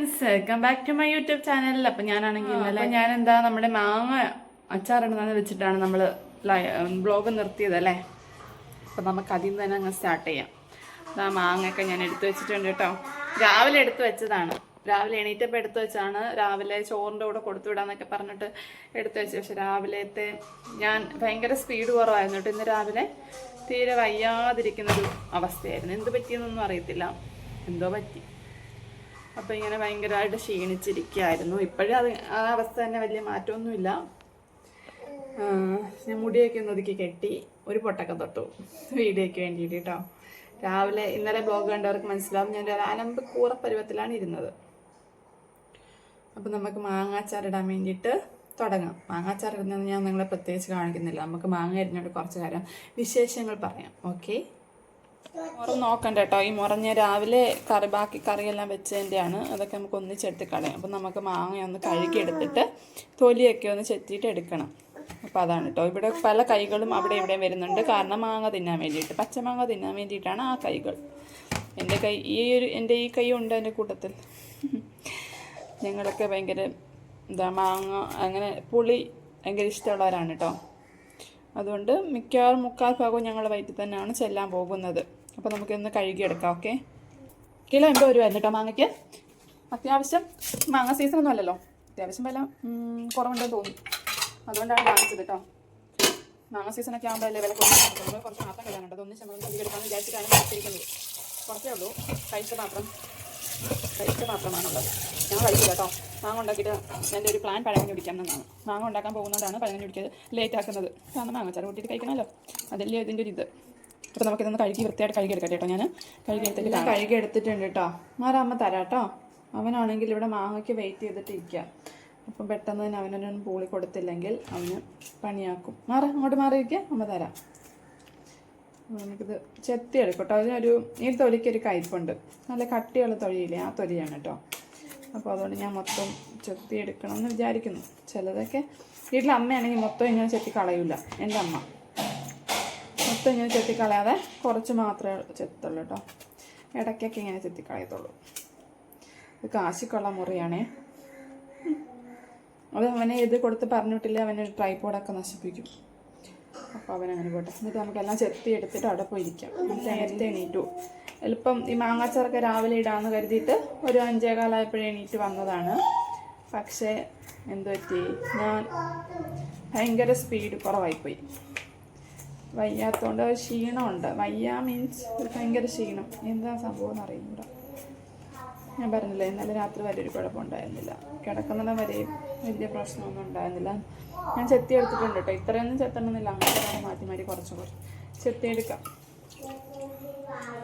Friends, welcome back to my YouTube channel. അപ്പം ഞാനാണെങ്കിൽ ഇന്നലെ നമ്മുടെ മാങ്ങ അച്ചാറിടുന്നത് വെച്ചിട്ടാണ് നമ്മൾ ബ്ലോഗ് നിർത്തിയത് അല്ലേ. അപ്പം നമുക്ക് അതിൽ നിന്ന് തന്നെ അങ്ങ് സ്റ്റാർട്ട് ചെയ്യാം. മാങ്ങയൊക്കെ ഞാൻ എടുത്തു വെച്ചിട്ടുണ്ട് കേട്ടോ. രാവിലെ എടുത്തു വെച്ചതാണ്. രാവിലെ എണീറ്റപ്പോൾ എടുത്തു വെച്ചാണ്. രാവിലെ ചോറിൻ്റെ കൂടെ കൊടുത്തു വിടാന്നൊക്കെ പറഞ്ഞിട്ട് എടുത്തു വെച്ചു. പക്ഷെ രാവിലത്തെ ഞാൻ ഭയങ്കര സ്പീഡ് കുറവായിരുന്നു കേട്ടോ. ഇന്ന് രാവിലെ തീരെ വയ്യാതിരിക്കുന്നൊരു അവസ്ഥയായിരുന്നു. എന്ത് പറ്റിയെന്നൊന്നും അറിയത്തില്ല, എന്തോ പറ്റി. അപ്പോൾ ഇങ്ങനെ ഭയങ്കരമായിട്ട് ക്ഷീണിച്ചിരിക്കുകയായിരുന്നു. ഇപ്പോഴും ആ അവസ്ഥ തന്നെ, വലിയ മാറ്റമൊന്നുമില്ല. ഞാൻ മുടിയൊക്കെ ഒന്ന് ഒതുക്കി കെട്ടി, ഒരു പൊട്ടൊക്കെ തൊട്ടു വീഡിയോയ്ക്ക് വേണ്ടിയിട്ട് കേട്ടോ. രാവിലെ ഇന്നലെ ബ്ലോഗ് കണ്ടവർക്ക് മനസ്സിലാവും, ഞാൻ ഒരു അലമ്പ് കൂറപ്പരുവത്തിലാണ് ഇരുന്നത്. അപ്പം നമുക്ക് മാങ്ങാച്ചാറിടാൻ വേണ്ടിയിട്ട് തുടങ്ങാം. മാങ്ങാച്ചാർ ഇടുന്നത് ഞാൻ നിങ്ങളെ പ്രത്യേകിച്ച് കാണിക്കുന്നില്ല. നമുക്ക് മാങ്ങ അരിഞ്ഞോട്ട് കുറച്ച് കാര്യം വിശേഷങ്ങൾ പറയാം. ഓക്കെ, നോക്കണ്ട കേട്ടോ. ഈ മുറഞ്ഞ രാവിലെ ബാക്കി കറിയെല്ലാം വെച്ചതിൻ്റെയാണ്. അതൊക്കെ നമുക്ക് ഒന്നിച്ചെടുത്ത് കളയാം. അപ്പം നമുക്ക് മാങ്ങ ഒന്ന് കഴുകിയെടുത്തിട്ട് തൊലിയൊക്കെ ഒന്ന് ചെത്തിയിട്ട് എടുക്കണം. അപ്പോൾ അതാണ് കേട്ടോ. ഇവിടെ പല കൈകളും അവിടെ ഇവിടെയും വരുന്നുണ്ട്. കാരണം മാങ്ങ തിന്നാൻ വേണ്ടിയിട്ട്, പച്ചമാങ്ങ തിന്നാൻ വേണ്ടിയിട്ടാണ് ആ കൈകൾ. എൻ്റെ ഈ കൈ ഉണ്ട് എൻ്റെ കൂട്ടത്തിൽ. ഞങ്ങളൊക്കെ ഭയങ്കര മാങ്ങ അങ്ങനെ പുളി ഭയങ്കര ഇഷ്ടമുള്ളവരാണ് കേട്ടോ. അതുകൊണ്ട് മുക്കാൽ ഭാഗവും ഞങ്ങളുടെ വയറ്റിൽ തന്നെയാണ് ചെല്ലാൻ പോകുന്നത്. അപ്പോൾ നമുക്കൊന്ന് കഴുകിയെടുക്കാം. ഓക്കെ, കിലോ 80 രൂപയായിരുന്നു കേട്ടോ മാങ്ങയ്ക്ക്. അത്യാവശ്യം മാങ്ങ സീസണൊന്നും അല്ലല്ലോ, അത്യാവശ്യം വില കുറവുണ്ടെന്ന് തോന്നി. അതുകൊണ്ടാണ് വാങ്ങിച്ചത് കേട്ടോ. മാങ്ങ സീസണൊക്കെ ആകുമ്പോഴല്ലേ വില കുറച്ച്. കുറച്ച് മാത്രം കഴിയാനുണ്ട്. അതൊന്നും നമ്മൾ കഴുകിയെടുക്കാമെന്ന് വിചാരിച്ചിട്ടാണ് വെച്ചിരിക്കുന്നത്. കുറച്ചേ ഉള്ളൂ, കഴിച്ച മാത്രമാണുള്ളത്. ഞാൻ കഴിച്ചില്ല കേട്ടോ. മാങ്ങ ഉണ്ടാക്കിയിട്ട് എൻ്റെ ഒരു പ്ലാൻ പഴങ്കഞ്ഞി കുടിക്കാം എന്നാണ്. മാങ്ങ ഉണ്ടാക്കാൻ പോകുന്നതാണ് പഴങ്കഞ്ഞി കുടിക്കുന്നത് ലേറ്റ് ആക്കുന്നത്. കാരണം മാങ്ങാച്ചാറ് കൂട്ടിയിട്ട് കഴിക്കണമല്ലോ, അതല്ലേ ഇതിൻ്റെ ഒരു ഇത്. അപ്പോൾ നമുക്കിതൊന്ന് വൃത്തിയായിട്ട് കഴുകിയെടുക്കട്ടെ കേട്ടോ. ഞാൻ കഴുകിയെടുത്തിട്ടുണ്ട് കേട്ടോ. അമ്മ തരാം കേട്ടോ. അവനാണെങ്കിൽ ഇവിടെ മാങ്ങയ്ക്ക് വെയിറ്റ് ചെയ്തിട്ട് ഇരിക്കുക. അപ്പം പെട്ടെന്ന് തന്നെ അവനൊന്നും പൂളി കൊടുത്തില്ലെങ്കിൽ അവന് പണിയാക്കും. അങ്ങോട്ട് മാറിയിരിക്കുക, അമ്മ തരാം. നമുക്കിത് ചെത്തിയെടുക്കട്ടോ. അതിനൊരു ഈ തൊലിക്കൊരു കയ്പുണ്ട്. നല്ല കട്ടിയുള്ള തൊലിയില്ലേ, ആ തൊലിയാണ് കേട്ടോ. അപ്പോൾ അതുകൊണ്ട് ഞാൻ മൊത്തം ചെത്തിയെടുക്കണം എന്ന് വിചാരിക്കുന്നു. ചിലതൊക്കെ വീട്ടിൽ അമ്മയാണെങ്കിൽ മൊത്തം ഇങ്ങനെ ചെത്തി കളയില്ല. എൻ്റെ അമ്മ മൊത്തം ഇങ്ങനെ ചെത്തി കളയാതെ കുറച്ച് മാത്രമേ ചെത്തുള്ളൂ കേട്ടോ. ഇടയ്ക്കൊക്കെ ഇങ്ങനെ ചെത്തി കളയത്തുള്ളൂ. ഇത് കാശിക്കുള്ള മുറിയാണേ. അത് അവനെ ഇത് കൊടുത്ത് പറഞ്ഞിട്ടില്ല, അവന് ട്രൈപോഡൊക്കെ നശിപ്പിക്കും. അപ്പോൾ അവനങ്ങനെ പോട്ടെ. എന്നിട്ട് നമുക്കെല്ലാം ചെത്തി എടുത്തിട്ട് അവിടെ പോയിരിക്കാം. നേരത്തെ എണീറ്റു. എളുപ്പം ഈ മാങ്ങാച്ചാറൊക്കെ രാവിലെ ഇടാമെന്ന് കരുതിയിട്ട് ഒരു 5:15 എണീറ്റ് വന്നതാണ്. പക്ഷേ എന്തു പറ്റി, ഞാൻ ഭയങ്കര സ്പീഡ് കുറവായിപ്പോയി. വയ്യാത്തതുകൊണ്ട് ക്ഷീണമുണ്ട്. വയ്യ മീൻസ് ഒരു ഭയങ്കര ക്ഷീണം. എന്താ സംഭവം എന്ന് അറിയുന്നില്ല. ഞാൻ പറഞ്ഞില്ല, ഇന്നലെ രാത്രി വരെ ഒരു കുഴപ്പമുണ്ടായിരുന്നില്ല. കിടക്കുന്നിടം വരെയും വലിയ പ്രശ്നമൊന്നും ഉണ്ടായിരുന്നില്ല. ഞാൻ ചെത്തി എടുത്തിട്ടുണ്ട് കേട്ടോ. ഇത്രയൊന്നും ചെത്തണമെന്നില്ല, അങ്ങോട്ട് മാറ്റി കുറച്ച് ചെത്തിയെടുക്കാം.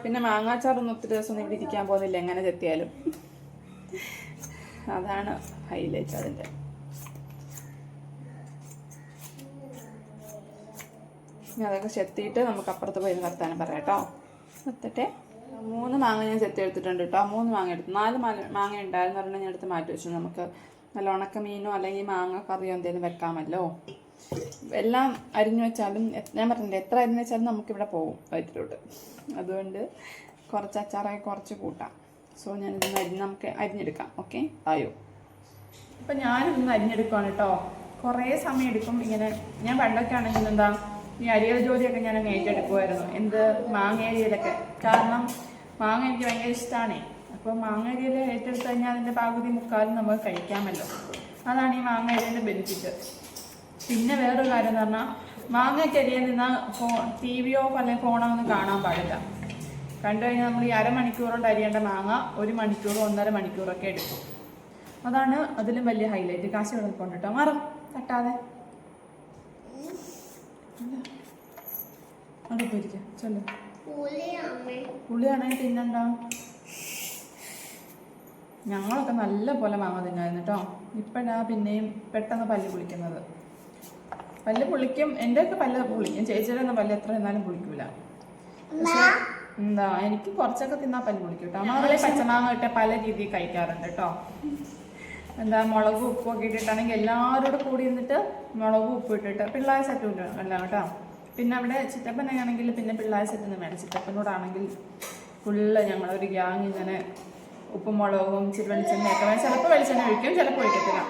പിന്നെ മാങ്ങാച്ചാറൊന്നും ഒത്തിരി ദിവസം ഇവിടെ ഇരിക്കാൻ പോകുന്നില്ല എങ്ങനെ ചെത്തിയാലും. അതാണ് ഹൈലൈറ്റ് അതിൻ്റെ. അതൊക്കെ ചെത്തിയിട്ട് നമുക്ക് അപ്പുറത്ത് പോയി വർത്താനം പറയാം കേട്ടോ. എത്തട്ടെ. 3 മാങ്ങ ഞാൻ ചെത്തി എടുത്തിട്ടുണ്ട് കേട്ടോ. 3 മാങ്ങ എടുത്തു. 4 മാങ്ങ ഉണ്ടായിരുന്നു പറഞ്ഞാൽ ഞാൻ എടുത്ത് മാറ്റി വെച്ചു. നമുക്ക് നല്ല ഉണക്ക മീനോ അല്ലെങ്കിൽ മാങ്ങ കറിയോ എന്തെങ്കിലും വെക്കാമല്ലോ. എല്ലാം അരിഞ്ഞു വെച്ചാലും, ഞാൻ പറഞ്ഞില്ലേ, എത്ര അരിഞ്ഞു വെച്ചാലും നമുക്കിവിടെ പോകും വയറ്റിലോട്ട്. അതുകൊണ്ട് കുറച്ച് അച്ചാറായി കുറച്ച് കൂട്ടാം. സോ ഞാനിതൊന്ന് നമുക്ക് അരിഞ്ഞെടുക്കാം. ഓക്കെ, ആയോ? ഇപ്പം ഞാനിതൊന്ന് അരിഞ്ഞെടുക്കുകയാണ് കേട്ടോ. കുറേ സമയം എടുക്കും ഇങ്ങനെ. ഞാൻ പണ്ടൊക്കെ ആണെങ്കിൽ ഈ അരിയൽ ജോലിയൊക്കെ ഞാൻ ഏറ്റെടുക്കുമായിരുന്നു. മാങ്ങ അരിയലൊക്കെ. കാരണം മാങ്ങ എനിക്ക് ഭയങ്കര ഇഷ്ടമാണേ. അപ്പോൾ മാങ്ങ അരിയൽ ഏറ്റെടുത്ത് കഴിഞ്ഞാൽ അതിൻ്റെ പകുതി മുക്കാലും നമുക്ക് കഴിക്കാമല്ലോ. അതാണ് ഈ മാങ്ങ അരിയലിൻ്റെ ബെനിഫിറ്റ്. പിന്നെ വേറൊരു കാര്യം എന്ന് പറഞ്ഞാൽ, മാങ്ങയ്ക്ക് അരിയാൻ നിന്നാൽ TV അല്ലെങ്കിൽ ഫോണോ ഒന്നും കാണാൻ പാടില്ല. കണ്ടു കഴിഞ്ഞാൽ നമ്മൾ ഈ അരമണിക്കൂർ കൊണ്ട് അരിയേണ്ട മാങ്ങ 1 മണിക്കൂർ 1.5 മണിക്കൂറൊക്കെ എടുക്കും. അതാണ് അതിലും വലിയ ഹൈലൈറ്റ്. കാശ് കൊടുക്കൊണ്ട് കേട്ടോ. മാറും തട്ടാതെ അവിടെ പോയിരിക്കാം. ചൊല്ലു. പുളിയാണെങ്കിൽ തിന്നണ്ട. ഞങ്ങളൊക്കെ നല്ല പോലെ മാങ്ങ തിന്നായിരുന്നു കേട്ടോ. ഇപ്പോഴാ പിന്നെയും പെട്ടെന്ന് പല്ല് പുളിക്കുന്നത്. പല്ല് പുളിക്കും, എൻ്റെയൊക്കെ പല്ല് പുളിക്കും. ചേച്ചിയുടെ ഒന്നും പല്ല് എത്ര തിന്നാലും പുളിക്കൂല. പക്ഷേ എനിക്ക് കുറച്ചൊക്കെ തിന്നാൽ പല്ല് പുളിക്കും കേട്ടോ. നമ്മളെ പച്ചമാങ്ങ ഇട്ട് പല രീതിയിൽ കഴിക്കാറുണ്ട് കേട്ടോ. മുളകും ഉപ്പൊക്കെ ഇട്ടിട്ടാണെങ്കിൽ എല്ലാവരോടും കൂടി ഇരുന്നിട്ട് മുളകും ഉപ്പ് ഇട്ടിട്ട് പിള്ളേർ സെറ്റ് എല്ലാം കേട്ടോ. പിന്നെ അവിടെ ചിറ്റപ്പനാണെങ്കിൽ പിന്നെ പിള്ളേർ സെറ്റൊന്നും വേണം. ചിറ്റപ്പനോടാണെങ്കിൽ ഫുള്ള് ഞങ്ങളൊരു ഗ്യാങ് ഇങ്ങനെ ഉപ്പും മുളകും ഇച്ചിരി വെളിച്ചെണ്ണയൊക്കെ വേണം. ചിലപ്പോൾ വെളിച്ചെണ്ണ ഒഴിക്കും, ചിലപ്പോൾ ഒഴിക്കത്തില്ല.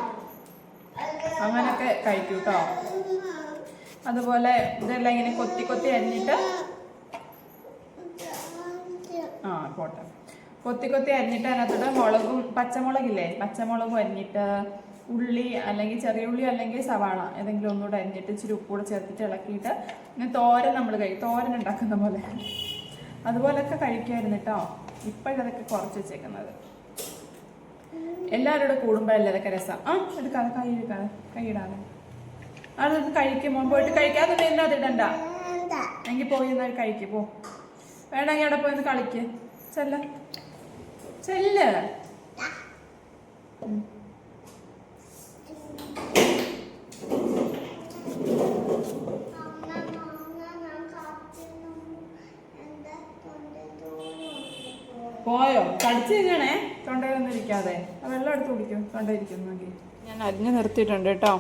അങ്ങനെയൊക്കെ കഴിക്കും കേട്ടോ. അതുപോലെ ഇതെല്ലാം ഇങ്ങനെ കൊത്തി കൊത്തി അരിഞ്ഞിട്ട് പോട്ടെ കൊത്തി കൊത്തി അരിഞ്ഞിട്ട് അതിനകത്തോട്ട് മുളകും പച്ചമുളകില്ലേ, പച്ചമുളകും അരിഞ്ഞിട്ട് ഉള്ളി അല്ലെങ്കിൽ ചെറിയ ഉള്ളി അല്ലെങ്കിൽ സവാള ഏതെങ്കിലും ഒന്നുകൂടെ അരിഞ്ഞിട്ട് ഇച്ചിരി ഉപ്പൂടെ ചേർത്തിട്ട് ഇളക്കിയിട്ട് പിന്നെ തോരൻ നമ്മൾ തോരൻ ഉണ്ടാക്കുന്ന പോലെ അതുപോലൊക്കെ കഴിക്കുമായിരുന്നു കേട്ടോ. ഇപ്പോഴതൊക്കെ കുറച്ച് വെച്ചേക്കുന്നത്. എല്ലാവരും കൂടെ കൂടുമ്പോഴല്ലേ അതൊക്കെ രസം. എടുക്കാതെ കൈയിടാതെ അത് കഴിക്കുമ്പോൾ പോയിട്ട് കഴിക്കാതെ വരുന്നത് ഇടണ്ട. എങ്കിൽ പോയി എന്നാൽ കഴിക്കും. പോ, വേണമെങ്കിൽ അവിടെ പോയി കളിക്ക്. ചെല്ല ചെല്ല്. പോയോ? കടിച്ചു കഴിഞ്ഞാണേ തൊണ്ടയിലൊന്നും ഇരിക്കാതെ. വെള്ളം എടുത്ത് കുടിക്കും തൊണ്ടയിരിക്കുന്നെങ്കിൽ. ഞാൻ അരിഞ്ഞ് നിർത്തിയിട്ടുണ്ട് കേട്ടോ.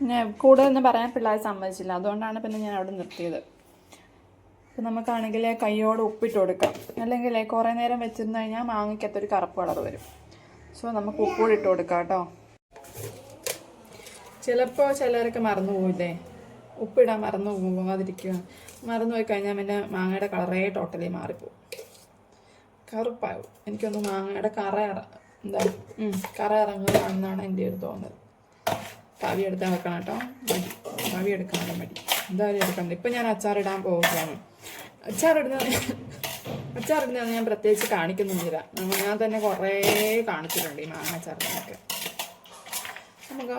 ഞാൻ കൂടുതലൊന്നും പറയാൻ പിള്ളേരെ സമ്മതിച്ചില്ല, അതുകൊണ്ടാണ് പിന്നെ ഞാൻ അവിടെ നിർത്തിയത്. അപ്പം നമുക്കാണെങ്കിൽ കൈയോട് ഉപ്പിട്ട് കൊടുക്കാം, അല്ലെങ്കിൽ കുറേ നേരം വെച്ചിരുന്ന് കഴിഞ്ഞാൽ മാങ്ങയ്ക്കകത്തൊരു കറുപ്പ് കളർ വരും. സോ നമുക്ക് ഉപ്പൂടെ ഇട്ട് കൊടുക്കാം കേട്ടോ. ചിലപ്പോൾ ചിലരൊക്കെ മറന്നു പോയില്ലേ, ഉപ്പിടാൻ മറന്നു പോകാതിരിക്കുക. മറന്നു പോയി കഴിഞ്ഞാൽ പിന്നെ മാങ്ങയുടെ കളറേ ടോട്ടലി മാറിപ്പോവും, കറുപ്പാവും. എനിക്കൊന്ന് മാങ്ങയുടെ കറ ഇറങ്ങുകയാണെന്നാണ് എൻ്റെ ഒരു തോന്നൽ. കവി എടുത്താൽ വെക്കണം കേട്ടോ. മടി കവി എടുക്കാനുള്ള മടി എന്തായാലും എടുക്കണ്ട. ഇപ്പം ഞാൻ അച്ചാറിടാൻ പോവുകയാണ്. അച്ചാറിടുന്നത് ഞാൻ പ്രത്യേകിച്ച് കാണിക്കുന്നില്ല. ഞാൻ തന്നെ കുറേ കാണിച്ചിട്ടുണ്ട് ഈ മാങ്ങ അച്ചാറിനൊക്കെ. നമുക്ക്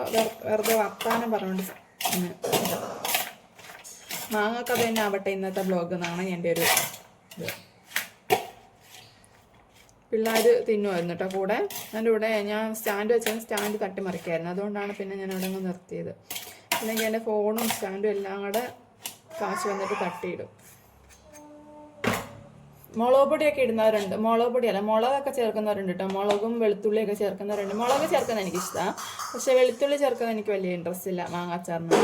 വെറുതെ വർത്താനം പറഞ്ഞുകൊണ്ട് മാങ്ങക്കഥ തന്നെ ആവട്ടെ ഇന്നത്തെ ബ്ലോഗ് എന്നാണ് എൻ്റെ ഒരു ഇത്. പിള്ളേർ തിന്നുമായിരുന്നു കേട്ടോ കൂടെ. അതിൻ്റെ കൂടെ ഞാൻ സ്റ്റാൻഡ് വെച്ചാൽ സ്റ്റാൻഡ് തട്ടി മറിക്കായിരുന്നു, അതുകൊണ്ടാണ് പിന്നെ ഞാൻ അവിടെ നിന്ന് നിർത്തിയത്. അല്ലെങ്കിൽ എൻ്റെ ഫോണും സ്റ്റാൻഡും എല്ലാം കൂടെ കാശ് വന്നിട്ട് തട്ടിയിടും. മുളക് പൊടിയൊക്കെ ഇടുന്നവരുണ്ട്, മുളക് പൊടിയല്ല മുളകൊക്കെ ചേർക്കുന്നവരുണ്ട് കേട്ടോ. മുളകും വെളുത്തുള്ളിയൊക്കെ ചേർക്കുന്നവരുണ്ട്. മുളക് ചേർക്കുന്നത് എനിക്കിഷ്ടമാണ്, പക്ഷേ വെളുത്തുള്ളി ചേർക്കുന്നത് എനിക്ക് വലിയ ഇൻട്രസ്റ്റ് ഇല്ല മാങ്ങാച്ചാറിന്.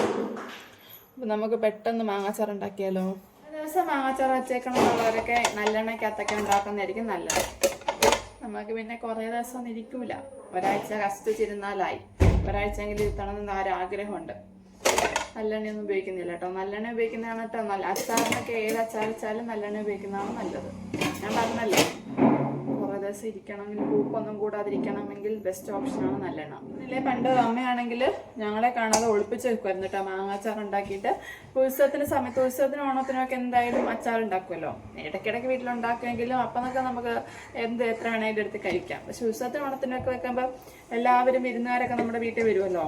അപ്പം നമുക്ക് പെട്ടെന്ന് മാങ്ങാച്ചാർ ഉണ്ടാക്കിയാലോ? ദിവസം മാങ്ങാച്ചാർ വച്ചേക്കണം എന്നുള്ളവരൊക്കെ നല്ലെണ്ണയ്ക്കകത്തൊക്കെ ഉണ്ടാക്കുന്നതായിരിക്കും നല്ലത്. നമുക്ക് പിന്നെ കുറേ ദിവസമൊന്നും ഇരിക്കൂല, ഒരാഴ്ച കഷ്ടിച്ചിരുന്നാലായി. ഒരാഴ്ചയെങ്കിലും ഇരുത്തണമെന്ന് ഒരാഗ്രഹമുണ്ട്. നല്ലെണ്ണയൊന്നും ഉപയോഗിക്കുന്നില്ല കേട്ടോ. നല്ലെണ്ണ ഉപയോഗിക്കുന്നതാണ് കേട്ടോ നല്ല. അച്ചാറിനൊക്കെ ഏത് അച്ചാർ വെച്ചാലും നല്ലെണ്ണ ഉപയോഗിക്കുന്നതാണ് നല്ലത്. ഞാൻ പറഞ്ഞല്ലോ, കുറേ ദിവസം ഇരിക്കണമെങ്കിൽ പൂപ്പൊന്നും കൂടാതിരിക്കണമെങ്കിൽ ബെസ്റ്റ് ഓപ്ഷനാണ് നല്ലെണ്ണ. ഇല്ലേ പണ്ട് അമ്മയാണെങ്കിൽ ഞങ്ങളെ കാണാതെ ഒളിപ്പിച്ച് വെക്കുമായിരുന്നു കേട്ടോ മാങ്ങാച്ചാർ ഉണ്ടാക്കിയിട്ട്. ഉത്സവത്തിന് സമയത്ത് ഉത്സവത്തിനും ഓണത്തിനൊക്കെ എന്തായാലും അച്ചാർ ഉണ്ടാക്കുമല്ലോ. ഇടയ്ക്കിടയ്ക്ക് വീട്ടിലുണ്ടാക്കുമെങ്കിലും അപ്പന്നൊക്കെ നമുക്ക് എത്ര വേണേലും എടുത്ത് കഴിക്കാം. പക്ഷെ ഉത്സവത്തിനും ഓണത്തിനൊക്കെ വെക്കുമ്പോൾ എല്ലാവരും വിരുന്നുകാരൊക്കെ നമ്മുടെ വീട്ടിൽ വരുമല്ലോ.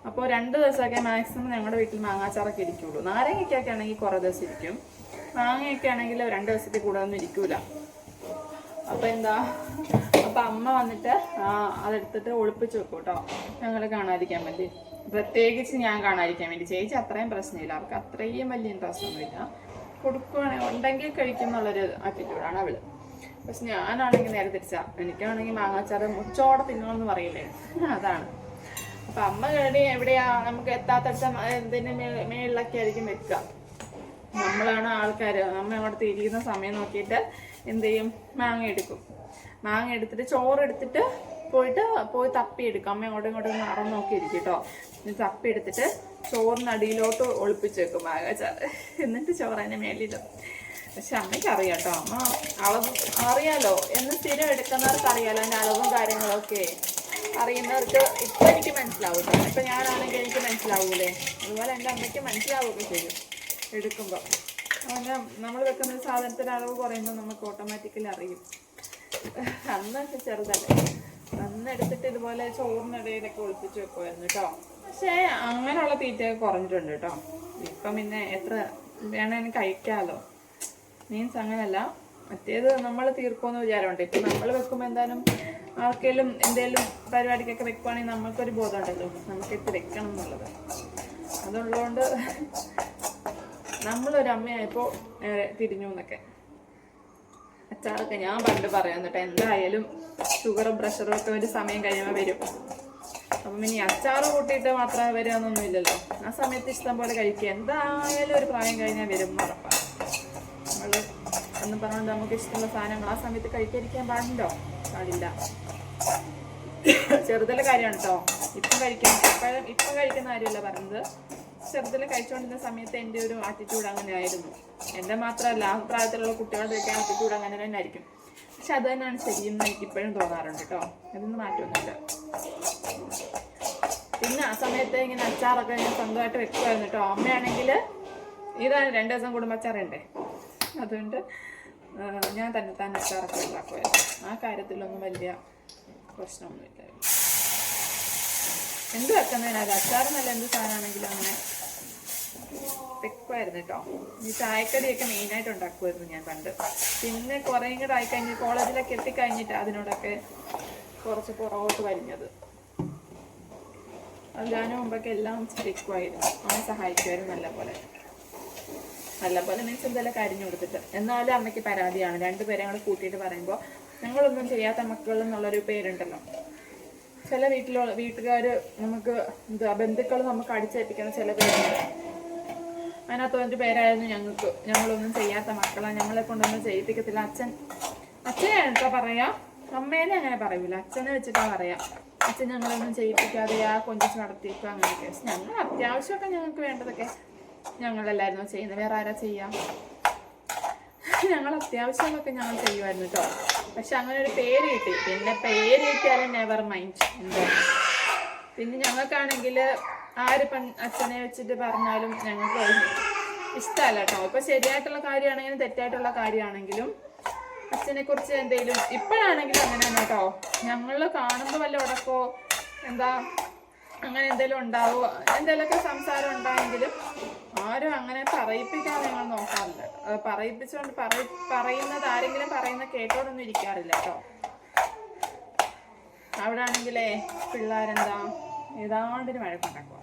അപ്പോൾ 2 ദിവസമൊക്കെ മാക്സിമം ഞങ്ങളുടെ വീട്ടിൽ മാങ്ങാച്ചാറൊക്കെ ഇരിക്കുള്ളൂ. നാരങ്ങയ്ക്കൊക്കെ ആണെങ്കിൽ കുറേ ദിവസം ഇരിക്കും. മാങ്ങയൊക്കെ ആണെങ്കിൽ 2 ദിവസത്തിൽ കൂടുതലൊന്നും ഇരിക്കൂല. അപ്പം അമ്മ വന്നിട്ട് അതെടുത്തിട്ട് ഒളിപ്പിച്ച് വെക്കും കേട്ടോ, ഞങ്ങൾ കാണാതിരിക്കാൻ വേണ്ടി. പ്രത്യേകിച്ച് ഞാൻ കാണാതിരിക്കാൻ വേണ്ടി. ചേച്ചി അത്രയും പ്രശ്നമില്ല, അവർക്ക് അത്രയും വലിയ ഇൻട്രസ്റ്റ് ഒന്നുമില്ല. കൊടുക്കുകയാണെങ്കിൽ ഉണ്ടെങ്കിൽ കഴിക്കുന്നുള്ളൊരു ആറ്റിറ്റ്യൂഡാണ് അവള്. പക്ഷെ ഞാനാണെങ്കിൽ നേരെ തിരിച്ചാ. എനിക്കാണെങ്കിൽ മാങ്ങാച്ചാറ് മുച്ചോടെ തിന്നണമെന്ന് പറയില്ലേ, അതാണ്. അപ്പം അമ്മ എവിടെയാ നമുക്ക് എത്താത്തടുത്ത എന്തിൻ്റെ മേളിലൊക്കെ ആയിരിക്കും വെക്കുക. നമ്മളാണ് ആൾക്കാർ. അമ്മ അങ്ങോട്ട് ഇരിക്കുന്ന സമയം നോക്കിയിട്ട് എന്ത് ചെയ്യും, മാങ്ങ എടുക്കും. മാങ്ങ എടുത്തിട്ട് ചോറെടുത്തിട്ട് പോയി തപ്പിയെടുക്കും. അമ്മ അങ്ങോട്ടും ഇങ്ങോട്ടും നിറം നോക്കിയിരിക്കും കേട്ടോ. തപ്പി എടുത്തിട്ട് ചോറിനടിയിലോട്ട് ഒളിപ്പിച്ച് വെക്കും മാങ്ങാച്ചാറ്. എന്നിട്ട് ചോറ് അതിൻ്റെ മേലിടും. പക്ഷെ അമ്മയ്ക്ക് അറിയാം കേട്ടോ, അമ്മ അളവ് അറിയാലോ. എന്ന് സ്ഥിരം എടുക്കുന്നവർക്ക് അറിയാലോ അതിൻ്റെ അളവും കാര്യങ്ങളൊക്കെ. അറിയുന്നവർക്ക് ഇപ്പം എനിക്ക് മനസ്സിലാവും കേട്ടോ. ഇപ്പം ഞാനാണെങ്കിൽ എനിക്ക് മനസ്സിലാവൂലേ, അതുപോലെ എൻ്റെ അമ്മയ്ക്ക് മനസ്സിലാവുകയൊക്കെ ചെയ്യും എടുക്കുമ്പോൾ. അങ്ങനെ നമ്മൾ വെക്കുന്ന സാധനത്തിൻ്റെ അളവ് കുറയുമ്പോൾ നമുക്ക് ഓട്ടോമാറ്റിക്കലി അറിയും. അന്നൊക്കെ ചെറുതല്ലേ, അന്ന് എടുത്തിട്ട് ഇതുപോലെ ചോറിനിടയിലൊക്കെ ഒളിപ്പിച്ച് വെക്കുമായിരുന്നു കേട്ടോ. പക്ഷേ അങ്ങനെയുള്ള തീറ്റയൊക്കെ കുറഞ്ഞിട്ടുണ്ട് കേട്ടോ. ഇപ്പം പിന്നെ എത്ര വേണമെങ്കിലും കഴിക്കാമല്ലോ. മീൻസ് അങ്ങനെയല്ല, മറ്റേത് നമ്മൾ തീർക്കുമെന്ന് വിചാരമുണ്ട്. ഇപ്പം നമ്മൾ വെക്കുമ്പോൾ എന്തായാലും ആർക്കെങ്കിലും എന്തെങ്കിലും പരിപാടിക്കൊക്കെ വെക്കുവാണെങ്കിൽ നമ്മൾക്കൊരു ബോധം ഉണ്ടല്ലോ നമുക്കിട്ട് വെക്കണം എന്നുള്ളത്. അതുള്ളതുകൊണ്ട് നമ്മളൊരമ്മയായപ്പോൾ തിരിഞ്ഞു എന്നൊക്കെ. അച്ചാറൊക്കെ ഞാൻ പണ്ട് പറയാം കേട്ടോ, എന്തായാലും ഷുഗറും പ്രഷറും ഒക്കെ ഒരു സമയം കഴിയുമ്പോൾ വരും. അപ്പം ഇനി അച്ചാറ് കൂട്ടിയിട്ട് മാത്രമേ വരികയെന്നൊന്നും ഇല്ലല്ലോ. ആ സമയത്ത് ഇഷ്ടം പോലെ കഴിക്കുക. എന്തായാലും ഒരു പ്രായം കഴിഞ്ഞാൽ വരും ഉറപ്പാണ്. നമ്മൾ എന്ന് പറഞ്ഞുകൊണ്ട് നമുക്ക് ഇഷ്ടമുള്ള സാധനങ്ങൾ ആ സമയത്ത് കഴിക്കാതിരിക്കാൻ പാടുണ്ടോ? പാടില്ല. ചെറുതിലെ കാര്യമാണ് കേട്ടോ. ഇപ്പം കഴിക്കുന്ന കാര്യമല്ല പറഞ്ഞത്. ചെറുതിൽ കഴിച്ചുകൊണ്ടിരുന്ന സമയത്ത് എൻ്റെ ഒരു ആറ്റിറ്റ്യൂഡ് അങ്ങനെ ആയിരുന്നു. എൻ്റെ മാത്രമല്ല, ആ പ്രായത്തിലുള്ള കുട്ടികളുടെയൊക്കെ ആറ്റിറ്റ്യൂഡ് അങ്ങനെ തന്നെ ആയിരിക്കും. പക്ഷെ അത് തന്നെയാണ് ശരിയെന്ന് എനിക്കിപ്പോഴും തോന്നാറുണ്ട് കേട്ടോ. അതൊന്നും മാറ്റമൊന്നുമില്ല. പിന്നെ ആ സമയത്ത് ഇങ്ങനെ അച്ചാറൊക്കെ ഞാൻ സ്വന്തമായിട്ട് വെക്കുമായിരുന്നു കേട്ടോ. അമ്മയാണെങ്കിൽ ഇതാണ് 2 ദിവസം കൂടുമ്പോൾ അച്ചാറുണ്ടേ, അതുകൊണ്ട് ഞാൻ തന്നെ അച്ചാറൊക്കെ ഉണ്ടാക്കുമായിരുന്നു. ആ കാര്യത്തിലൊന്നും വലിയ പ്രശ്നമൊന്നുമില്ലായിരുന്നു. എന്ത് വെക്കുന്നതിനല്ല, അച്ചാറെന്നല്ല എന്ത് സാധനമാണെങ്കിലും അങ്ങനെ വെക്കുമായിരുന്നു കേട്ടോ. ഈ ചായക്കടിയൊക്കെ മെയിനായിട്ട് ഉണ്ടാക്കുമായിരുന്നു ഞാൻ പണ്ട്. പിന്നെ കുറേ കൂടെ ആയിക്കഴിഞ്ഞ് കോളേജിലൊക്കെ എത്തിക്കഴിഞ്ഞിട്ട് അതിനോടൊക്കെ കുറച്ച് പുറകോട്ട് വലിഞ്ഞത്. അതിന് മുമ്പൊക്കെ എല്ലാം വെക്കുമായിരുന്നു. അമ്മയെ സഹായിക്കുമായിരുന്നു നല്ലപോലെ മീൻസ് എന്തെല്ലാം കരിഞ്ഞു കൊടുത്തിട്ട്. എന്നാലും അമ്മയ്ക്ക് പരാതിയാണ്. 2 പേരെ ഞങ്ങൾ കൂട്ടിയിട്ട് പറയുമ്പോൾ ഞങ്ങളൊന്നും ചെയ്യാത്ത മക്കൾ എന്നുള്ളൊരു പേരുണ്ടല്ലോ. ചില വീട്ടുകാർ നമുക്ക് ബന്ധുക്കൾ നമുക്ക് അടിച്ചേൽപ്പിക്കുന്ന ചില പേരുണ്ട്. അതിനകത്ത് 1 പേരായിരുന്നു ഞങ്ങളൊന്നും ചെയ്യാത്ത മക്കളാണ്, ഞങ്ങളെ കൊണ്ടൊന്നും ചെയ്യിപ്പിക്കത്തില്ല. അച്ഛനെ കേട്ടോ പറയാ, അമ്മേനെ അങ്ങനെ പറയൂല, അച്ഛനെ വെച്ചിട്ടാ പറയാ. അച്ഛൻ ഞങ്ങളൊന്നും ചെയ്യിപ്പിക്കാതെ കൊഞ്ചിച്ച് നടത്തിയേക്കും അങ്ങനെയൊക്കെ. ഞങ്ങൾ അത്യാവശ്യമൊക്കെ ഞങ്ങൾക്ക് വേണ്ടതൊക്കെ ഞങ്ങളല്ലായിരുന്നു ചെയ്യുന്നത്, വേറെ ആരാ ചെയ്യാം. ഞങ്ങൾ അത്യാവശ്യമൊക്കെ ഞങ്ങൾ ചെയ്യുമായിരുന്നു കേട്ടോ. പക്ഷെ അങ്ങനെ ഒരു പേര് കിട്ടി. പിന്നെ പേര് കിട്ടിയാലും നെവർ മൈൻഡ് എന്താ. പിന്നെ ഞങ്ങൾക്കാണെങ്കിൽ ആരിപ്പം അച്ഛനെ വെച്ചിട്ട് പറഞ്ഞാലും ഞങ്ങൾക്ക് ഇഷ്ടമല്ല കേട്ടോ. ഇപ്പൊ ശരിയായിട്ടുള്ള കാര്യമാണെങ്കിലും തെറ്റായിട്ടുള്ള കാര്യമാണെങ്കിലും അച്ഛനെ കുറിച്ച് എന്തെങ്കിലും ഇപ്പോഴാണെങ്കിലും അങ്ങനെ തന്നെ കേട്ടോ. ഞങ്ങൾ കാണുമ്പോൾ വല്ല ഉടക്കോ എന്താ അങ്ങനെ എന്തെങ്കിലും ഉണ്ടാവോ, എന്തെങ്കിലുമൊക്കെ സംസാരം ഉണ്ടായെങ്കിലും ആരും അങ്ങനെ പറയിപ്പിക്കാൻ ഞങ്ങൾ നോക്കാറില്ല. പറയുന്നത് ആരെങ്കിലും പറയുന്നത് കേട്ടോടൊന്നും ഇരിക്കാറില്ല കേട്ടോ. അവിടെ ആണെങ്കിലേ പിള്ളേരെന്താ ഏതാണ്ടൊരു വഴക്കുണ്ടാക്കുക.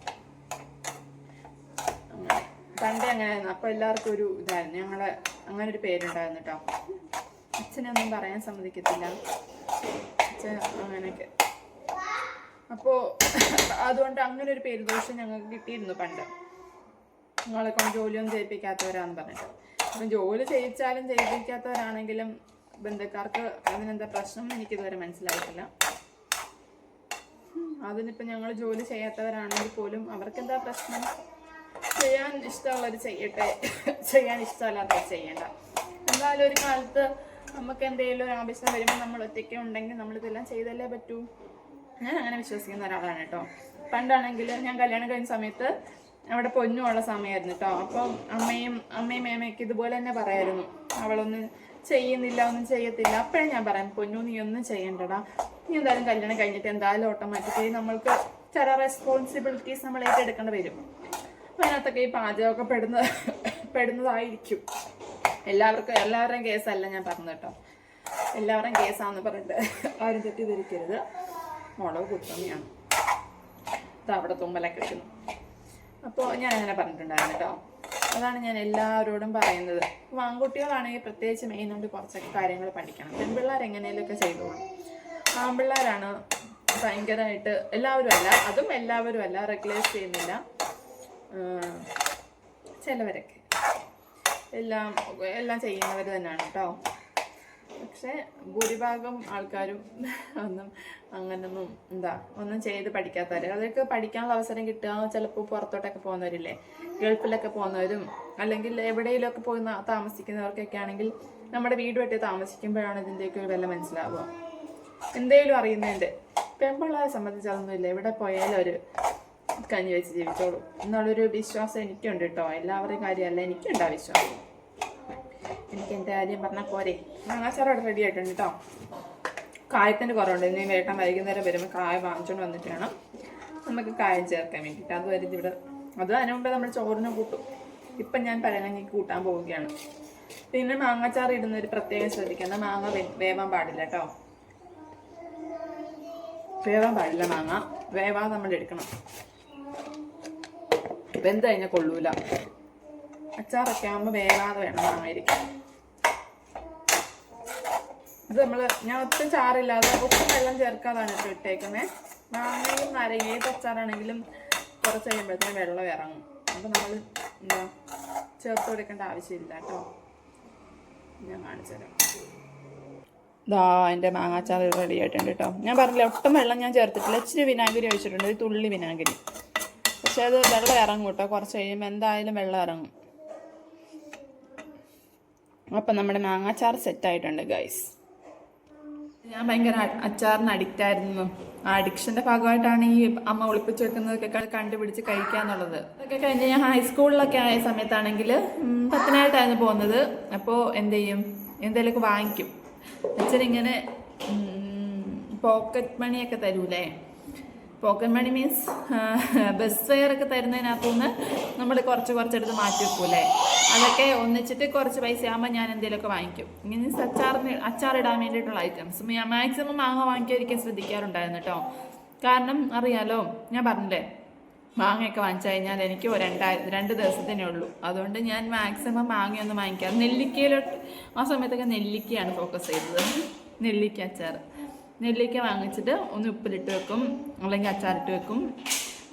പണ്ടേ അങ്ങനെയായിരുന്നു. അപ്പൊ എല്ലാവർക്കും ഒരു ഇതായിരുന്നു. ഞങ്ങളെ അങ്ങനെ ഒരു പേരുണ്ടായിരുന്നു കേട്ടോ. അച്ഛനൊന്നും പറയാൻ സമ്മതിക്കത്തില്ല, അച്ഛൻ അങ്ങനെയൊക്കെ. അപ്പോൾ അതുകൊണ്ട് അങ്ങനെ ഒരു പേര് ദോഷം ഞങ്ങൾക്ക് കിട്ടിയിരുന്നു പണ്ട്. നിങ്ങളെ കൊണ്ട് ജോലിയൊന്നും ചെയ്യിപ്പിക്കാത്തവരാന്ന് പറഞ്ഞിട്ട്. അപ്പം ജോലി ചെയ്യിച്ചാലും ചെയ്യിപ്പിക്കാത്തവരാണെങ്കിലും ബന്ധുക്കാർക്ക് അതിനെന്താ പ്രശ്നം എന്ന് എനിക്കിതുവരെ മനസ്സിലായിട്ടില്ല. അതിനിപ്പോൾ ഞങ്ങൾ ജോലി ചെയ്യാത്തവരാണെങ്കിൽ പോലും അവർക്കെന്താ പ്രശ്നം? ചെയ്യാൻ ഇഷ്ടമുള്ളവർ ചെയ്യട്ടെ, ചെയ്യാൻ ഇഷ്ടമല്ലാത്തവർ ചെയ്യണ്ട. എന്നാലും ഒരു കാലത്ത് നമുക്ക് എന്തെങ്കിലും ഒരു ആവശ്യം വരുമ്പോൾ നമ്മൾ ഒറ്റയ്ക്ക് ഉണ്ടെങ്കിൽ നമ്മളിതെല്ലാം ചെയ്തല്ലേ പറ്റൂ. ഞാൻ അങ്ങനെ വിശ്വസിക്കുന്ന ഒരാളാണ് കേട്ടോ. പണ്ടാണെങ്കിൽ ഞാൻ കല്യാണം കഴിഞ്ഞ സമയത്ത് അവിടെ പൊന്നുമുള്ള സമയമായിരുന്നു കേട്ടോ. അപ്പം അമ്മയും മേമയൊക്കെ ഇതുപോലെ തന്നെ പറയായിരുന്നു, അവളൊന്നും ചെയ്യുന്നില്ല, ഒന്നും ചെയ്യത്തില്ല. അപ്പോഴേ ഞാൻ പറയാം, പൊന്നു നീ ഒന്നും ചെയ്യണ്ടടാ, നീ എന്തായാലും കല്യാണം കഴിഞ്ഞിട്ട് എന്തായാലും ഓട്ടോമാറ്റിക്കലി നമ്മൾക്ക് ചില റെസ്പോൺസിബിലിറ്റീസ് നമ്മൾ ഏറ്റെടുക്കേണ്ടി വരും. അപ്പം അതിനകത്തൊക്കെ ഈ പാചകമൊക്കെ പെടുന്നതായിരിക്കും. എല്ലാവരുടെയും കേസല്ല ഞാൻ പറഞ്ഞു കേട്ടോ. എല്ലാവരുടെയും കേസാണെന്ന് പറഞ്ഞിട്ട് ആരും തെറ്റിദ്ധരിക്കരുത്. മുളക് കുത്തമ്മയാണ് ഇത് അവിടെ തുമ്പലൊക്കെ വെക്കുന്നു. അപ്പോൾ ഞാൻ അങ്ങനെ പറഞ്ഞിട്ടുണ്ടായിരുന്നു കേട്ടോ. അതാണ് ഞാൻ എല്ലാവരോടും പറയുന്നത്. ആൺകുട്ടികളാണെങ്കിൽ പ്രത്യേകിച്ച് മെയിനായിട്ട് കുറച്ചൊക്കെ കാര്യങ്ങൾ പഠിക്കണം. പെൺപിള്ളേർ എങ്ങനെയൊക്കെ ചെയ്തോളും. ആൺപിള്ളേരാണ് ഭയങ്കരമായിട്ട് എല്ലാവരും അല്ല റെഗുലേറ്റ് ചെയ്യുന്നില്ല. ചിലവരൊക്കെ എല്ലാം ചെയ്യുന്നവർ തന്നെയാണ് കേട്ടോ. പക്ഷെ ഭൂരിഭാഗം ആൾക്കാരും ഒന്നും ചെയ്ത് പഠിക്കാത്തവർ. അതൊക്കെ പഠിക്കാനുള്ള അവസരം കിട്ടുക ചിലപ്പോൾ പുറത്തോട്ടൊക്കെ പോകുന്നവരില്ലേ, ഗൾഫിലൊക്കെ പോകുന്നവരും അല്ലെങ്കിൽ എവിടെയെങ്കിലുമൊക്കെ പോയി താമസിക്കുന്നവർക്കൊക്കെ ആണെങ്കിൽ നമ്മുടെ വീട് വിട്ട് താമസിക്കുമ്പോഴാണ് ഇതിൻ്റെയൊക്കെ ഒരു വില മനസ്സിലാവുക. എന്തെങ്കിലും അറിയുന്നതിൻ്റെ. പെൺപിള്ളേരെ സംബന്ധിച്ച് അതൊന്നുമില്ല, എവിടെ പോയാലും ഒരു കഞ്ഞി വെച്ച് ജീവിച്ചോളൂ എന്നുള്ളൊരു വിശ്വാസം എനിക്കുണ്ട് കേട്ടോ. എല്ലാവരുടെയും കാര്യമല്ല, എനിക്കുണ്ട് ആ വിശ്വാസം. എനിക്ക് എൻ്റെ കാര്യം പറഞ്ഞാൽ പോരെ. മാങ്ങാച്ചാറോടെ റെഡി ആയിട്ടുണ്ട് കേട്ടോ. കായത്തിൻ്റെ കുറവുണ്ട്. ഇനി വേട്ടം വൈകുന്നേരം വരുമ്പോൾ കായ വാങ്ങിച്ചുകൊണ്ട് വന്നിട്ട് വേണം നമുക്ക് കായം ചേർക്കാൻ വേണ്ടിയിട്ട്. അത് വരും ഇവിടെ. അതിനു മുമ്പേ നമ്മൾ ചോറിന് കൂട്ടും. ഇപ്പം ഞാൻ പഴങ്കഞ്ഞിക്ക് കൂട്ടാൻ പോവുകയാണ്. പിന്നെ മാങ്ങാച്ചാറ് ഇടുന്നൊരു പ്രത്യേകം ശ്രദ്ധിക്കണം. മാങ്ങ വേവാൻ പാടില്ല കേട്ടോ. വേവാൻ പാടില്ല മാങ്ങ. വേവാതെ നമ്മൾ എടുക്കണം. വെന്ത് കഴിഞ്ഞാൽ കൊള്ളൂല. അച്ചാറൊക്കെ ആകുമ്പോൾ വേവാതെ വേണം മാങ്ങയിരിക്കും. ഇത് ഞാൻ ഒട്ടും ചാറില്ലാതെ ഒട്ടും വെള്ളം ചേർക്കാതാണ് ഇട്ടേക്കുന്നത്. മാങ്ങയും നാരങ്ങ ഏത് അച്ചാറാണെങ്കിലും കുറച്ച് കഴിയുമ്പോഴത്തേനും വെള്ളം ഇറങ്ങും. അപ്പോൾ നമ്മൾ ചേർത്ത് കൊടുക്കേണ്ട ആവശ്യമില്ല കേട്ടോ. ഞാൻ കാണിച്ചു തരാം. ഇതാ എൻ്റെ മാങ്ങാച്ചാർ റെഡി ആയിട്ടുണ്ട് കേട്ടോ. ഞാൻ പറഞ്ഞില്ല ഒട്ടും വെള്ളം ഞാൻ ചേർത്തിട്ടില്ല. ഇച്ചിരി വിനാഗിരി ഒഴിച്ചിട്ടുണ്ട്, ഒരു തുള്ളി വിനാഗിരി. പക്ഷെ അത് വെള്ളം ഇറങ്ങും കേട്ടോ, കുറച്ച് കഴിയുമ്പോൾ എന്തായാലും വെള്ളം ഇറങ്ങും. അപ്പം നമ്മുടെ മാങ്ങാച്ചാർ സെറ്റായിട്ടുണ്ട് ഗൈസ്. ഞാൻ ഭയങ്കര അച്ചാറിന് അഡിക്റ്റ് ആയിരുന്നു. ആ അഡിക്ഷൻ്റെ ഭാഗമായിട്ടാണ് ഈ അമ്മ ഒളിപ്പിച്ച് വെക്കുന്നതൊക്കെ കണ്ടുപിടിച്ച് കഴിക്കാന്നുള്ളത്. അതൊക്കെ കഴിഞ്ഞ് ഞാൻ ഹൈസ്കൂളിലൊക്കെ ആയ സമയത്താണെങ്കിൽ പത്തനായിട്ടായിരുന്നു പോകുന്നത്. അപ്പോൾ എന്ത് ചെയ്യും, എന്തെങ്കിലുമൊക്കെ വാങ്ങിക്കും. അച്ഛനിങ്ങനെ പോക്കറ്റ് മണിയൊക്കെ തരൂലേ. Pocket money means bus fare ഒക്കെ തരുന്നതിനകത്തുനിന്ന് നമ്മൾ കുറച്ചെടുത്ത് മാറ്റി വെക്കൂലേ. അതൊക്കെ ഒന്നിച്ചിട്ട് കുറച്ച് പൈസ ആകുമ്പോൾ ഞാൻ എന്തെങ്കിലുമൊക്കെ വാങ്ങിക്കും. മീൻസ് അച്ചാറിടാൻ വേണ്ടിയിട്ടുള്ള ഐറ്റംസ് മാക്സിമം മാങ്ങ വാങ്ങിക്കാതിരിക്കാൻ ശ്രദ്ധിക്കാറുണ്ടായിരുന്നു കേട്ടോ. കാരണം അറിയാലോ, ഞാൻ പറഞ്ഞില്ലേ മാങ്ങയൊക്കെ വാങ്ങിച്ചു കഴിഞ്ഞാൽ എനിക്ക് 2 ദിവസത്തിനേ ഉള്ളൂ. അതുകൊണ്ട് ഞാൻ മാക്സിമം മാങ്ങയൊന്നും വാങ്ങിക്കാറ്. നെല്ലിക്കയിലോട്ട് ആ സമയത്തൊക്കെ നെല്ലിക്കയാണ് ഫോക്കസ് ചെയ്തത്. നെല്ലിക്ക അച്ചാർ, നെല്ലിക്ക വാങ്ങിച്ചിട്ട് ഒന്ന് ഉപ്പിലിട്ട് വെക്കും, അല്ലെങ്കിൽ അച്ചാറിട്ട് വെക്കും.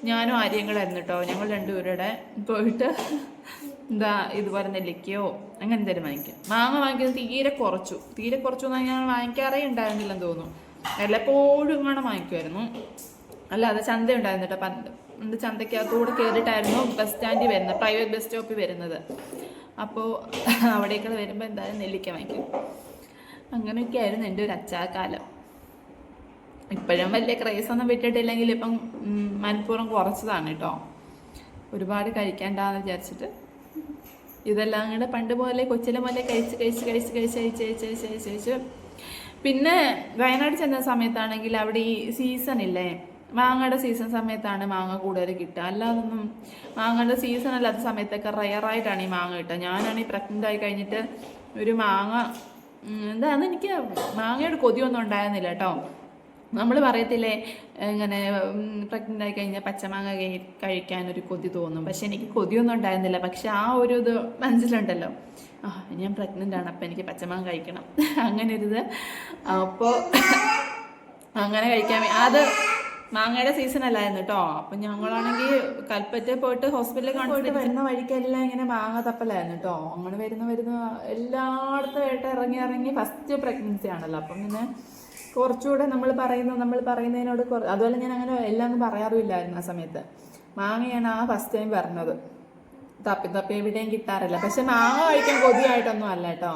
ഞാനും ആര്യയും കൂടെ ആയിരുന്നു കേട്ടോ. ഞങ്ങൾ 2 പേരുടെ പോയിട്ട് ഇതുപോലെ നെല്ലിക്കയോ അങ്ങനെ എന്തെങ്കിലും വാങ്ങിക്കും. മാങ്ങ വാങ്ങിക്കുന്നത് തീരെ കുറച്ചു എന്ന് ഞാൻ വാങ്ങിക്കാറേ ഉണ്ടായിരുന്നില്ലെന്ന് തോന്നുന്നു. എല്ലായ്പ്പോഴും ഇങ്ങനെ വാങ്ങിക്കുമായിരുന്നു. അല്ലാതെ ചന്ത ഉണ്ടായിരുന്നു കേട്ടോ. പണ്ട് ചന്തയ്ക്കകത്തൂടെ കയറിയിട്ടായിരുന്നു ബസ് സ്റ്റാൻഡിൽ വരുന്നത്, പ്രൈവറ്റ് ബസ് സ്റ്റോപ്പിൽ വരുന്നത്. അപ്പോൾ അവിടേക്കുള്ള വരുമ്പോൾ എന്തായാലും നെല്ലിക്ക വാങ്ങിക്കും. അങ്ങനെയൊക്കെ ആയിരുന്നു എൻ്റെ ഒരു അച്ചാക്കാലം. ഇപ്പോഴും വലിയ ക്രേസൊന്നും വിട്ടിട്ടില്ലെങ്കിൽ ഇപ്പം മനഃപൂർവ്വം കുറച്ചതാണ് കേട്ടോ, ഒരുപാട് കഴിക്കേണ്ടെന്ന് വിചാരിച്ചിട്ട്. ഇതെല്ലാം കൂടെ പണ്ട് പോലെ കൊച്ചിലെ പോലെ കഴിച്ച് പിന്നെ വയനാട് ചെന്ന സമയത്താണെങ്കിൽ അവിടെ ഈ സീസൺ ഇല്ലേ, മാങ്ങയുടെ സീസൺ സമയത്താണ് മാങ്ങ കൂടുതൽ കിട്ടുക. അല്ലാതൊന്നും മാങ്ങയുടെ സീസൺ അല്ലാത്ത സമയത്തൊക്കെ റയറായിട്ടാണ് ഈ മാങ്ങ കിട്ടുക. ഞാനാണെങ്കിൽ പ്രഗ്നൻ്റ് ആയി കഴിഞ്ഞിട്ട് ഒരു മാങ്ങ എന്താണെന്ന് എനിക്ക് മാങ്ങയുടെ കൊതിയൊന്നും ഉണ്ടായിരുന്നില്ല കേട്ടോ. നമ്മൾ പറയത്തില്ലേ ഇങ്ങനെ പ്രഗ്നൻ്റ് ആയി കഴിഞ്ഞാൽ പച്ചമാങ്ങ കഴിക്കാനൊരു കൊതി തോന്നും. പക്ഷെ എനിക്ക് കൊതിയൊന്നും ഉണ്ടായിരുന്നില്ല. പക്ഷെ ആ ഒരു ഇത് മനസ്സിലുണ്ടല്ലോ, ഞാൻ പ്രഗ്നൻ്റ് ആണ്, അപ്പം എനിക്ക് പച്ചമാങ്ങ കഴിക്കണം, അങ്ങനെ ഒരിത്. അപ്പോൾ അങ്ങനെ കഴിക്കാൻ അത് മാങ്ങയുടെ സീസൺ അല്ലായിരുന്നു കേട്ടോ. അപ്പം ഞങ്ങളാണെങ്കിൽ കൽപ്പറ്റ പോയിട്ട് ഹോസ്പിറ്റലിൽ കാണിച്ചിട്ട് വരുന്ന വഴിക്കെല്ലാം ഇങ്ങനെ മാങ്ങ തപ്പലായിരുന്നു കേട്ടോ. അങ്ങനെ വരുന്ന എല്ലായിടത്തും ആയിട്ട് ഇറങ്ങി ഫസ്റ്റ് പ്രഗ്നൻസി ആണല്ലോ. അപ്പം പിന്നെ കുറച്ചുകൂടെ നമ്മൾ പറയുന്നതിനോട് അതുപോലെ ഞാൻ അങ്ങനെ എല്ലാം ഒന്നും പറയാറുമില്ലായിരുന്നു ആ സമയത്ത്. മാങ്ങയാണ് ആ ഫസ്റ്റ് ടൈം പറഞ്ഞത്. തപ്പി എവിടെയും കിട്ടാറില്ല. പക്ഷെ മാങ്ങ കഴിക്കാൻ കൊതിയായിട്ടൊന്നും അല്ല കേട്ടോ.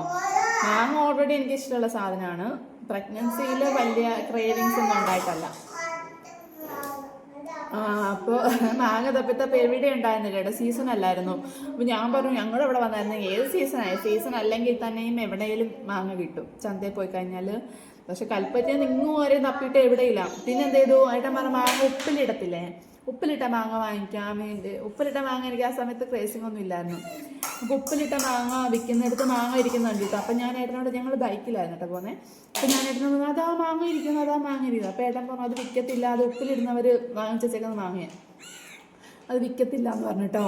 മാങ്ങ ഓൾറെഡി എനിക്ക് ഇഷ്ടമുള്ള സാധനമാണ്. പ്രഗ്നൻസിയിൽ വലിയ ക്രേവിങ്സ് ഒന്നും ഉണ്ടായിട്ടല്ല. അപ്പോൾ മാങ്ങ തപ്പി എവിടെ ഉണ്ടായിരുന്നില്ല കേട്ടോ, സീസൺ അല്ലായിരുന്നു. അപ്പോൾ ഞാൻ പറഞ്ഞു ഞങ്ങളുടെ ഇവിടെ വന്നായിരുന്നു ഏത് സീസൺ അല്ലെങ്കിൽ തന്നെയും എവിടെയെങ്കിലും മാങ്ങ കിട്ടും ചന്തയിൽ പോയി കഴിഞ്ഞാൽ. പക്ഷെ കൽപ്പറ്റയിൽ നിന്നും വരെ തപ്പിയിട്ട് എവിടെയില്ല. പിന്നെ എന്ത് ചെയ്തു, ഏട്ടൻ പറഞ്ഞ മാങ്ങ ഉപ്പിലിട്ട മാങ്ങ വാങ്ങിക്കാൻ വേണ്ടി. ഉപ്പിലിട്ട മാങ്ങ എനിക്ക് ആ സമയത്ത് ക്രേസിംഗ് ഒന്നും ഇല്ലായിരുന്നു. അപ്പോൾ ഉപ്പിലിട്ട മാങ്ങ വിൽക്കുന്നിടത്ത് മാങ്ങ ഇരിക്കുന്നുണ്ട് കേട്ടോ. അപ്പം ഞാൻ ഏട്ടനോട്, ഞങ്ങൾ ബൈക്കിലായിരുന്നു കേട്ടോ പോകുന്നത്. അപ്പം ഞാൻ ഏട്ടനോട് പറഞ്ഞു അതാ മാങ്ങ ഇരിക്കുന്നു. അപ്പോൾ ഏട്ടൻ പറഞ്ഞു അത് വിൽക്കത്തില്ല, അത് ഉപ്പിലിടുന്നവർ വാങ്ങിച്ചേക്കുന്ന മാങ്ങയാണ്, അത് വിൽക്കത്തില്ല എന്ന് പറഞ്ഞിട്ടോ.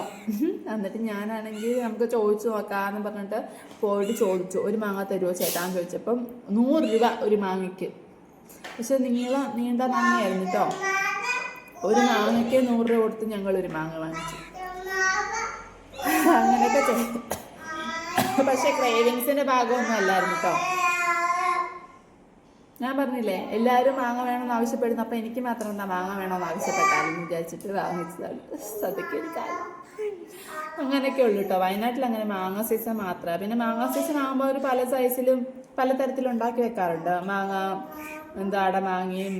എന്നിട്ട് ഞാനാണെങ്കിൽ നമുക്ക് ചോദിച്ചു നോക്കാമെന്ന് പറഞ്ഞിട്ട് പോയിട്ട് ചോദിച്ചു, ഒരു മാങ്ങ തരുമോ ചേട്ടാന്ന് ചോദിച്ചപ്പം 100 രൂപ ഒരു മാങ്ങയ്ക്ക്. പക്ഷെ നീണ്ട മാങ്ങയായിരുന്നു കേട്ടോ. ഒരു മാങ്ങയ്ക്ക് 100 രൂപ കൊടുത്ത് ഞങ്ങളൊരു മാങ്ങ വാങ്ങിച്ചു. അങ്ങനെയൊക്കെ ചെയ്തു. പക്ഷെ ക്രേവിങ്സിൻ്റെ ഭാഗമൊന്നും അല്ലായിരുന്നു കേട്ടോ. ഞാൻ പറഞ്ഞില്ലേ എല്ലാവരും മാങ്ങ വേണമെന്ന് ആവശ്യപ്പെടുന്നു, അപ്പം എനിക്ക് മാത്രം എന്താ മാങ്ങ വേണമെന്ന് ആവശ്യപ്പെട്ടാലും വിചാരിച്ചിട്ട് വാങ്ങിച്ചതാണ്. സത്യക്ക് ഒരു കാര്യം അങ്ങനെയൊക്കെ ഉള്ളൂ കേട്ടോ. വയനാട്ടിൽ അങ്ങനെ മാങ്ങ സീസൺ മാത്രമേ. പിന്നെ മാങ്ങ സീസൺ ആകുമ്പോൾ അവർ പല സൈസിലും പലതരത്തിലും ഉണ്ടാക്കി വെക്കാറുണ്ട്. മാങ്ങ അടമാങ്ങയും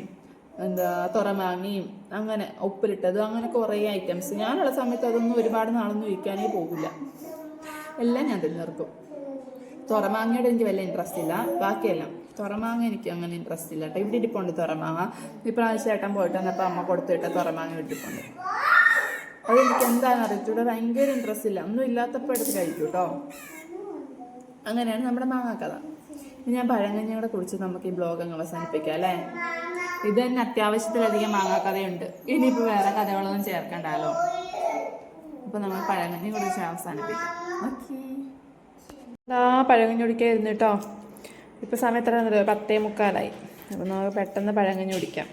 തുറമാങ്ങയും അങ്ങനെ ഉപ്പിലിട്ടതും അങ്ങനെ കുറേ ഐറ്റംസ്. ഞാനുള്ള സമയത്ത് അതൊന്നും ഒരുപാട് നാളൊന്നും വിൽക്കാനേ പോകില്ല, എല്ലാം ഞാൻ തിന്നിർക്കും. തുറമാങ്ങയോട് എനിക്ക് വലിയ ഇൻട്രസ്റ്റ് ഇല്ല, ബാക്കിയെല്ലാം. തുറമാങ്ങ എനിക്ക് അങ്ങനെ ഇൻട്രസ്റ്റ് ഇല്ല കേട്ടോ. ഇവിടെ ഇരിപ്പുണ്ട് തുറമാങ്ങ. ഇപ്രാവശ്യം ഏട്ടൻ പോയിട്ട് വന്നപ്പോൾ അമ്മ കൊടുത്തിട്ട് തുറമാങ്ങ ഇട്ടിട്ടുണ്ട്. അതെനിക്ക് എന്താണെന്ന് അറിയിച്ചൂടെ, ഭയങ്കര ഇൻട്രസ്റ്റ് ഇല്ല. ഒന്നും ഇല്ലാത്തപ്പോൾ എടുത്ത് കഴിക്കും കേട്ടോ. അങ്ങനെയാണ് നമ്മുടെ മാങ്ങാക്കഥ. ഞാൻ പഴങ്കഞ്ഞി കൂടെ കുറിച്ച് നമുക്ക് ഈ ബ്ലോഗ് അങ്ങ് അവസാനിപ്പിക്കാം അല്ലേ. ഇത് തന്നെ അത്യാവശ്യത്തിലധികം മാങ്ങാക്കഥയുണ്ട്. ഇനിയിപ്പോൾ വേറെ കഥകളൊന്നും ചേർക്കണ്ടല്ലോ. അപ്പോൾ നമ്മൾ പഴങ്കഞ്ഞി കുറിച്ച് അവസാനിപ്പിക്കാം. ഓക്കെ, പഴങ്കഞ്ഞി കുടിക്കായിരുന്നു കേട്ടോ. ഇപ്പോൾ സമയം എത്ര 10:45. അപ്പോൾ നമുക്ക് പെട്ടെന്ന് പഴങ്കഞ്ഞി കുടിക്കാം.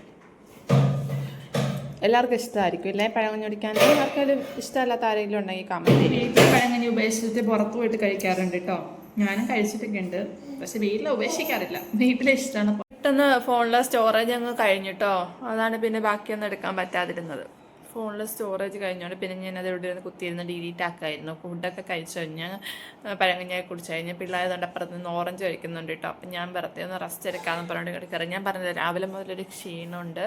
എല്ലാവർക്കും ഇഷ്ടമായിരിക്കും ഇല്ലേ പഴങ്കഞ്ഞി കുടിക്കാൻ? ആർക്കെങ്കിലും ഇഷ്ടമല്ലാത്ത ആരെങ്കിലും ഉണ്ടെങ്കിൽ കമൻറ്റ് ചെയ്യും. പഴങ്കഞ്ഞി ഉപേക്ഷിച്ചിട്ട് പുറത്ത് പോയിട്ട് കഴിക്കാറുണ്ട് കേട്ടോ. ഞാനും കഴിച്ചിട്ടൊക്കെ ഉണ്ട്, പക്ഷെ വീട്ടിൽ ഉപേക്ഷിക്കാറില്ല, വീട്ടിലെ ഇഷ്ടമാണ്. പെട്ടെന്ന് ഫോണിലെ സ്റ്റോറേജ് അങ്ങ് കഴിഞ്ഞിട്ടോ, അതാണ് പിന്നെ ബാക്കിയൊന്നും എടുക്കാൻ പറ്റാതിരുന്നത്. ഫോണിൽ സ്റ്റോറേജ് കഴിഞ്ഞോണ്ട് പിന്നെ ഞാനത് ഇവിടെ നിന്ന് കുത്തിയിരുന്ന് ഡിലീറ്റ് ആക്കായിരുന്നു. ഫുഡൊക്കെ കഴിച്ചു കഴിഞ്ഞാൽ പഴങ്കഞ്ഞാൽ കുടിച്ചു കഴിഞ്ഞാൽ പിള്ളേരുണ്ട് അപ്പുറത്ത് നിന്ന് ഓറഞ്ച് കഴിക്കുന്നുണ്ട് കേട്ടോ. അപ്പം ഞാൻ വെറുതെ ഒന്ന് റെസ്റ്റ് എടുക്കാമെന്ന് പറഞ്ഞിട്ട് കയറി. ഞാൻ പറഞ്ഞത് രാവിലെ മുതലൊരു ക്ഷീണമുണ്ട്,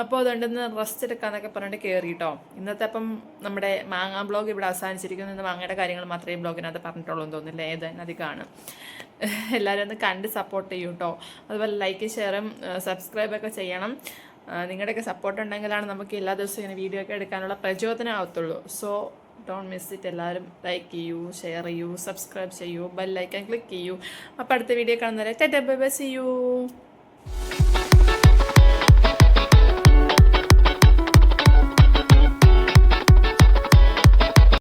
അപ്പോൾ അതുകൊണ്ടൊന്ന് റെസ്റ്റ് എടുക്കാമെന്നൊക്കെ പറഞ്ഞിട്ട് കയറി കേട്ടോ. ഇന്നത്തെ അപ്പം നമ്മുടെ മാങ്ങ ബ്ലോഗ് ഇവിടെ അവസാനിച്ചിരിക്കുന്നു. ഇന്ന് മാങ്ങയുടെ കാര്യങ്ങൾ മാത്രമേ ബ്ലോഗിനകത്ത് പറഞ്ഞിട്ടുള്ളൂ എന്ന് തോന്നുന്നില്ല, ഏതധികമാണ്. എല്ലാവരും ഒന്ന് കണ്ട് സപ്പോർട്ട് ചെയ്യൂ കേട്ടോ. അതുപോലെ ലൈക്ക് ഷെയറും സബ്സ്ക്രൈബൊക്കെ ചെയ്യണം. നിങ്ങളുടെയൊക്കെ സപ്പോർട്ട് ഉണ്ടെങ്കിലാണ് നമുക്ക് എല്ലാ ദിവസവും ഇങ്ങനെ വീഡിയോ ഒക്കെ എടുക്കാനുള്ള പ്രചോദനമാവത്തുള്ളൂ. So don't miss it. എല്ലാവരും ലൈക്ക് ചെയ്യൂ, ഷെയർ ചെയ്യൂ, സബ്സ്ക്രൈബ് ചെയ്യൂ, ബെൽ ഐക്കൺ ക്ലിക്ക് ചെയ്യൂ. അപ്പോൾ അടുത്ത വീഡിയോ കാണുന്നവരെ tata bye bye, see U.